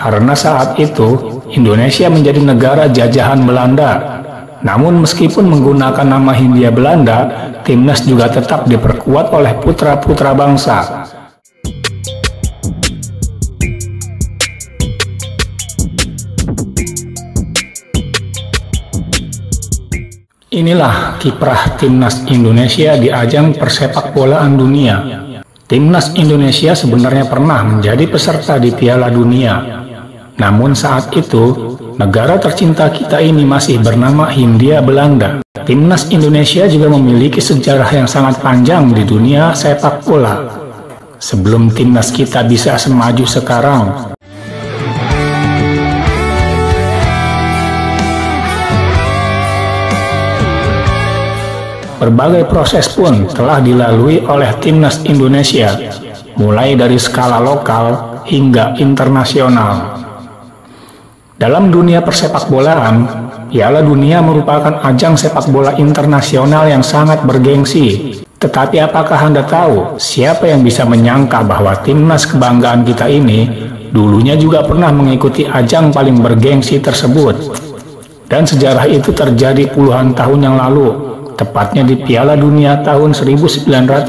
karena saat itu Indonesia menjadi negara jajahan Belanda. Namun meskipun menggunakan nama Hindia Belanda, timnas juga tetap diperkuat oleh putra-putra bangsa. Inilah kiprah timnas Indonesia di ajang persepak bolaan dunia. Timnas Indonesia sebenarnya pernah menjadi peserta di Piala Dunia. Namun saat itu, negara tercinta kita ini masih bernama Hindia Belanda. Timnas Indonesia juga memiliki sejarah yang sangat panjang di dunia sepak bola. Sebelum timnas kita bisa semaju sekarang, berbagai proses pun telah dilalui oleh timnas Indonesia, mulai dari skala lokal hingga internasional. Dalam dunia persepak bolaan, Piala Dunia merupakan ajang sepak bola internasional yang sangat bergengsi. Tetapi apakah Anda tahu siapa yang bisa menyangka bahwa timnas kebanggaan kita ini dulunya juga pernah mengikuti ajang paling bergengsi tersebut? Dan sejarah itu terjadi puluhan tahun yang lalu, tepatnya di Piala Dunia tahun 1938.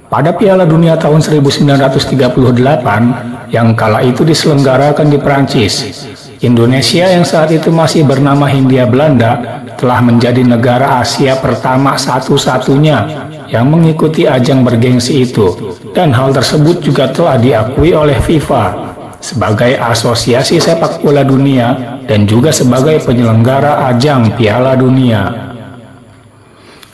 Pada Piala Dunia tahun 1938, yang kala itu diselenggarakan di Prancis, Indonesia yang saat itu masih bernama Hindia Belanda telah menjadi negara Asia pertama satu-satunya yang mengikuti ajang bergengsi itu, dan hal tersebut juga telah diakui oleh FIFA sebagai asosiasi sepak bola dunia dan juga sebagai penyelenggara ajang Piala Dunia.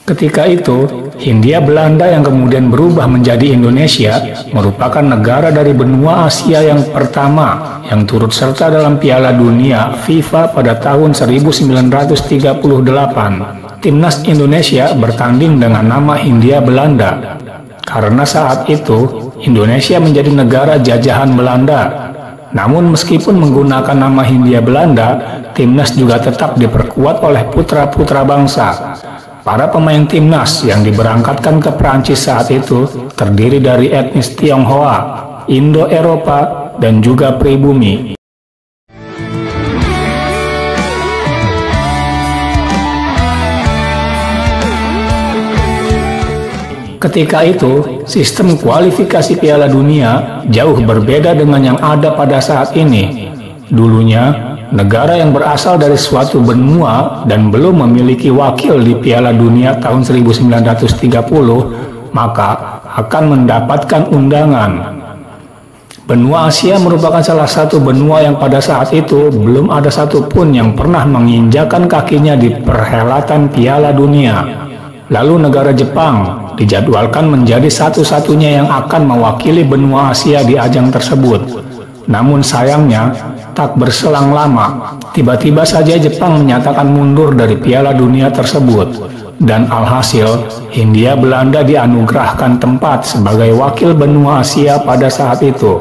Ketika itu, Hindia Belanda yang kemudian berubah menjadi Indonesia merupakan negara dari benua Asia yang pertama yang turut serta dalam Piala Dunia FIFA pada tahun 1938. Timnas Indonesia bertanding dengan nama Hindia Belanda karena saat itu Indonesia menjadi negara jajahan Belanda. Namun meskipun menggunakan nama Hindia Belanda, timnas juga tetap diperkuat oleh putra-putra bangsa. Para pemain timnas yang diberangkatkan ke Prancis saat itu terdiri dari etnis Tionghoa, Indo-Eropa, dan juga pribumi. Ketika itu, sistem kualifikasi Piala Dunia jauh berbeda dengan yang ada pada saat ini. Dulunya, negara yang berasal dari suatu benua dan belum memiliki wakil di Piala Dunia tahun 1930, maka akan mendapatkan undangan. Benua Asia merupakan salah satu benua yang pada saat itu belum ada satupun yang pernah menginjakan kakinya di perhelatan Piala Dunia. Lalu negara Jepang dijadwalkan menjadi satu-satunya yang akan mewakili benua Asia di ajang tersebut. Namun sayangnya, tak berselang lama, tiba-tiba saja Jepang menyatakan mundur dari Piala Dunia tersebut. Dan alhasil, Hindia Belanda dianugerahkan tempat sebagai wakil benua Asia pada saat itu.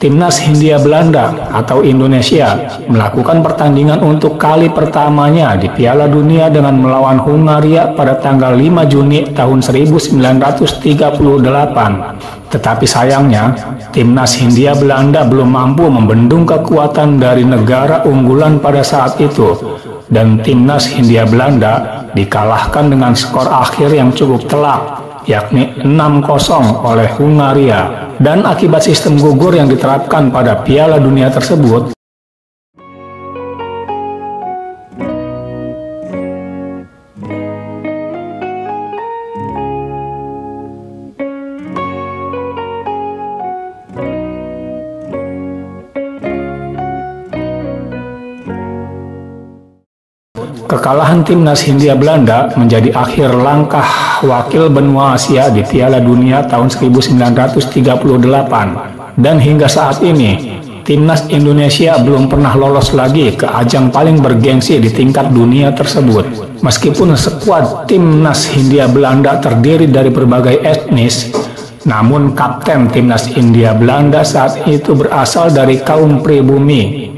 Timnas Hindia Belanda atau Indonesia melakukan pertandingan untuk kali pertamanya di Piala Dunia dengan melawan Hungaria pada tanggal 5 Juni tahun 1938. Tetapi sayangnya, timnas Hindia Belanda belum mampu membendung kekuatan dari negara unggulan pada saat itu, dan timnas Hindia Belanda dikalahkan dengan skor akhir yang cukup telak, yakni 6-0 oleh Hungaria. Dan akibat sistem gugur yang diterapkan pada Piala Dunia tersebut, kekalahan timnas Hindia Belanda menjadi akhir langkah wakil benua Asia di Piala Dunia tahun 1938. Dan hingga saat ini, timnas Indonesia belum pernah lolos lagi ke ajang paling bergengsi di tingkat dunia tersebut. Meskipun skuad timnas Hindia Belanda terdiri dari berbagai etnis, namun kapten timnas Hindia Belanda saat itu berasal dari kaum pribumi.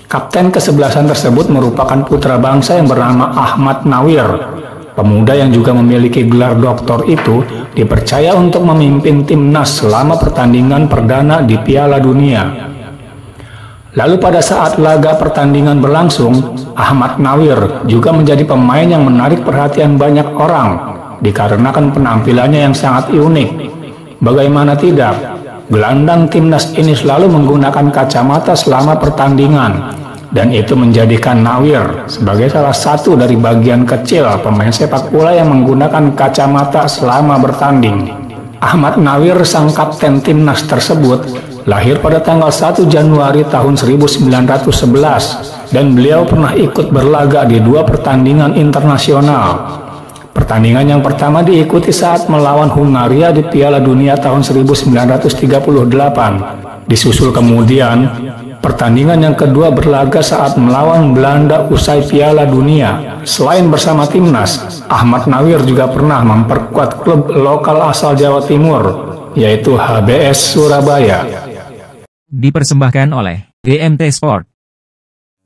Kapten kesebelasan tersebut merupakan putra bangsa yang bernama Ahmad Nawir. Pemuda yang juga memiliki gelar doktor itu dipercaya untuk memimpin timnas selama pertandingan perdana di Piala Dunia. Lalu pada saat laga pertandingan berlangsung, Ahmad Nawir juga menjadi pemain yang menarik perhatian banyak orang dikarenakan penampilannya yang sangat unik. Bagaimana tidak, gelandang timnas ini selalu menggunakan kacamata selama pertandingan, dan itu menjadikan Nawir sebagai salah satu dari bagian kecil pemain sepak bola yang menggunakan kacamata selama bertanding. Ahmad Nawir, sang kapten timnas tersebut, lahir pada tanggal 1 Januari tahun 1911 dan beliau pernah ikut berlaga di 2 pertandingan internasional. Pertandingan yang pertama diikuti saat melawan Hungaria di Piala Dunia tahun 1938. Disusul kemudian pertandingan yang kedua berlaga saat melawan Belanda usai Piala Dunia. Selain bersama timnas, Ahmad Nawir juga pernah memperkuat klub lokal asal Jawa Timur, yaitu HBS Surabaya. Dipersembahkan oleh GMT Sport,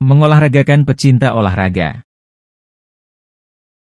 mengolahragakan pecinta olahraga.